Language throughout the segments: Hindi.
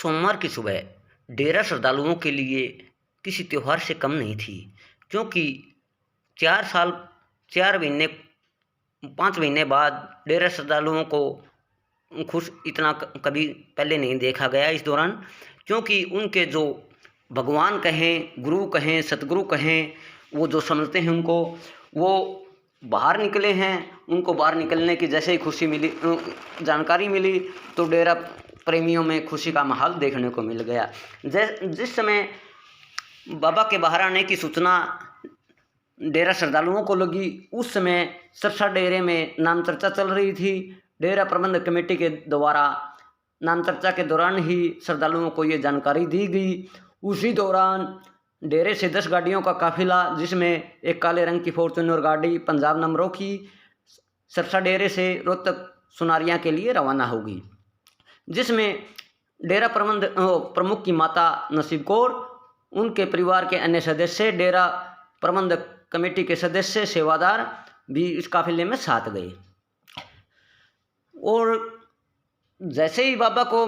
सोमवार की सुबह डेरा श्रद्धालुओं के लिए किसी त्योहार से कम नहीं थी, क्योंकि 4 साल 4 महीने 5 महीने बाद डेरा श्रद्धालुओं को खुश इतना कभी पहले नहीं देखा गया इस दौरान। क्योंकि उनके जो भगवान कहें, गुरु कहें, सतगुरु कहें, वो जो समझते हैं उनको, वो बाहर निकले हैं। उनको बाहर निकलने की जैसे ही खुशी मिली, जानकारी मिली, तो डेरा प्रेमियों में खुशी का माहौल देखने को मिल गया। जिस समय बाबा के बाहर आने की सूचना डेरा श्रद्धालुओं को लगी, उस समय सरसा डेरे में नाम चर्चा चल रही थी। डेरा प्रबंधक कमेटी के द्वारा नाम चर्चा के दौरान ही श्रद्धालुओं को ये जानकारी दी गई। उसी दौरान डेरे से 10 गाड़ियों का काफिला, जिसमें एक काले रंग की फॉर्च्यूनर गाड़ी पंजाब नंबरों की, सरसा डेरे से रोहतक सुनारियां के लिए रवाना होगी, जिसमें डेरा प्रमुख की माता नसीब कौर, उनके परिवार के अन्य सदस्य, डेरा प्रबंधक कमेटी के सदस्य, सेवादार भी इस काफिले में साथ गए। और जैसे ही बाबा को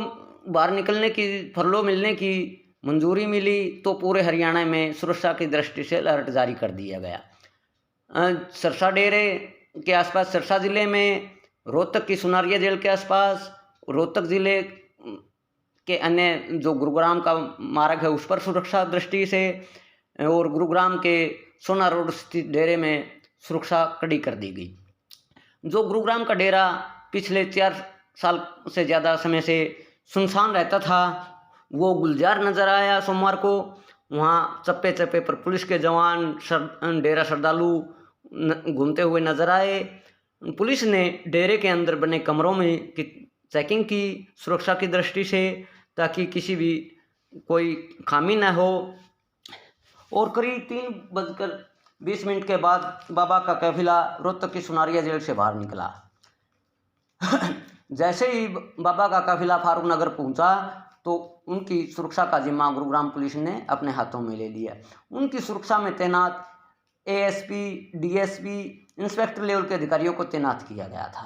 बाहर निकलने की, फरलो मिलने की मंजूरी मिली, तो पूरे हरियाणा में सुरक्षा की दृष्टि से अलर्ट जारी कर दिया गया। सरसा डेरे के आसपास, सरसा ज़िले में, रोहतक की सुनारिया जेल के आसपास, रोहतक ज़िले के अन्य जो गुरुग्राम का मार्ग है उस पर सुरक्षा दृष्टि से, और गुरुग्राम के सोना रोड स्थित डेरे में सुरक्षा कड़ी कर दी गई। जो गुरुग्राम का डेरा पिछले 4 साल से ज़्यादा समय से सुनसान रहता था, वो गुलजार नज़र आया सोमवार को। वहाँ चप्पे चप्पे पर पुलिस के जवान, डेरा श्रद्धालु घूमते हुए नजर आए। पुलिस ने डेरे के अंदर बने कमरों में चेकिंग की सुरक्षा की दृष्टि से, ताकि किसी भी कोई खामी न हो। और करीब 3:20 के बाद बाबा का काफिला रोहतक की सुनारिया जेल से बाहर निकला। जैसे ही बाबा का काफिला फारूक नगर पहुंचा, तो उनकी सुरक्षा का जिम्मा गुरुग्राम पुलिस ने अपने हाथों में ले लिया। उनकी सुरक्षा में तैनात एएसपी, डीएसपी, इंस्पेक्टर लेवल के अधिकारियों को तैनात किया गया था।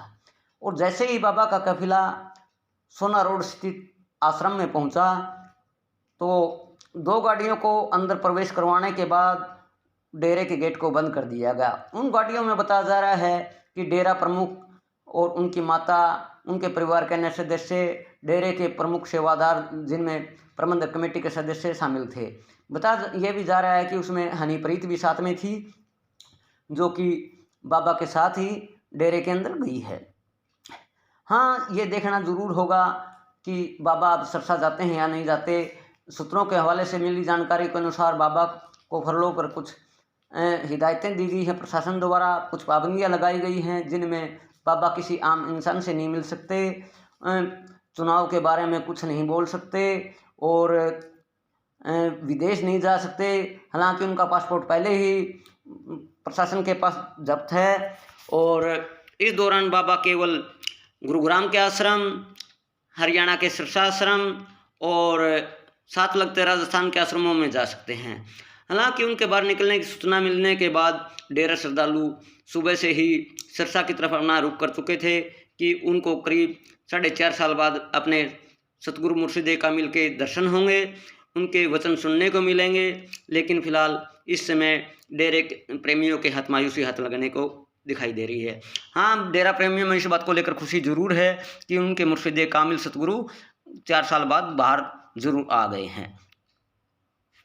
और जैसे ही बाबा का काफिला सोना रोड स्थित आश्रम में पहुंचा, तो 2 गाड़ियों को अंदर प्रवेश करवाने के बाद डेरे के गेट को बंद कर दिया गया। उन गाड़ियों में बताया जा रहा है कि डेरा प्रमुख और उनकी माता, उनके परिवार के अन्य सदस्य, डेरे के प्रमुख सेवादार, जिनमें प्रबंधक कमेटी के सदस्य शामिल थे। यह भी जा रहा है कि उसमें हनीप्रीत भी साथ में थी, जो कि बाबा के साथ ही डेरे के अंदर गई है। हाँ, ये देखना जरूर होगा कि बाबा अब सरसा जाते हैं या नहीं जाते। सूत्रों के हवाले से मिली जानकारी के अनुसार बाबा को फरलों पर कुछ हिदायतें दी गई हैं प्रशासन द्वारा, कुछ पाबंदियां लगाई गई हैं, जिनमें बाबा किसी आम इंसान से नहीं मिल सकते, चुनाव के बारे में कुछ नहीं बोल सकते, और विदेश नहीं जा सकते। हालांकि उनका पासपोर्ट पहले ही प्रशासन के पास जब्त है। और इस दौरान बाबा केवल गुरुग्राम के आश्रम, हरियाणा के सिरसा आश्रम और साथ लगते राजस्थान के आश्रमों में जा सकते हैं। हालांकि उनके बाहर निकलने की सूचना मिलने के बाद डेरा श्रद्धालु सुबह से ही सिरसा की तरफ अपना रुख कर चुके थे कि उनको करीब 4.5 साल बाद अपने सतगुरु मुर्शिद कामिल के दर्शन होंगे, उनके वचन सुनने को मिलेंगे। लेकिन फिलहाल इस समय डेरे प्रेमियों के हाथ मायूसी हाथ लगने को दिखाई दे रही है। हाँ, डेरा प्रेमियों में इस बात को लेकर खुशी जरूर है कि उनके मुर्शिद कामिल सतगुरु 4 साल बाद बाहर जरूर आ गए हैं।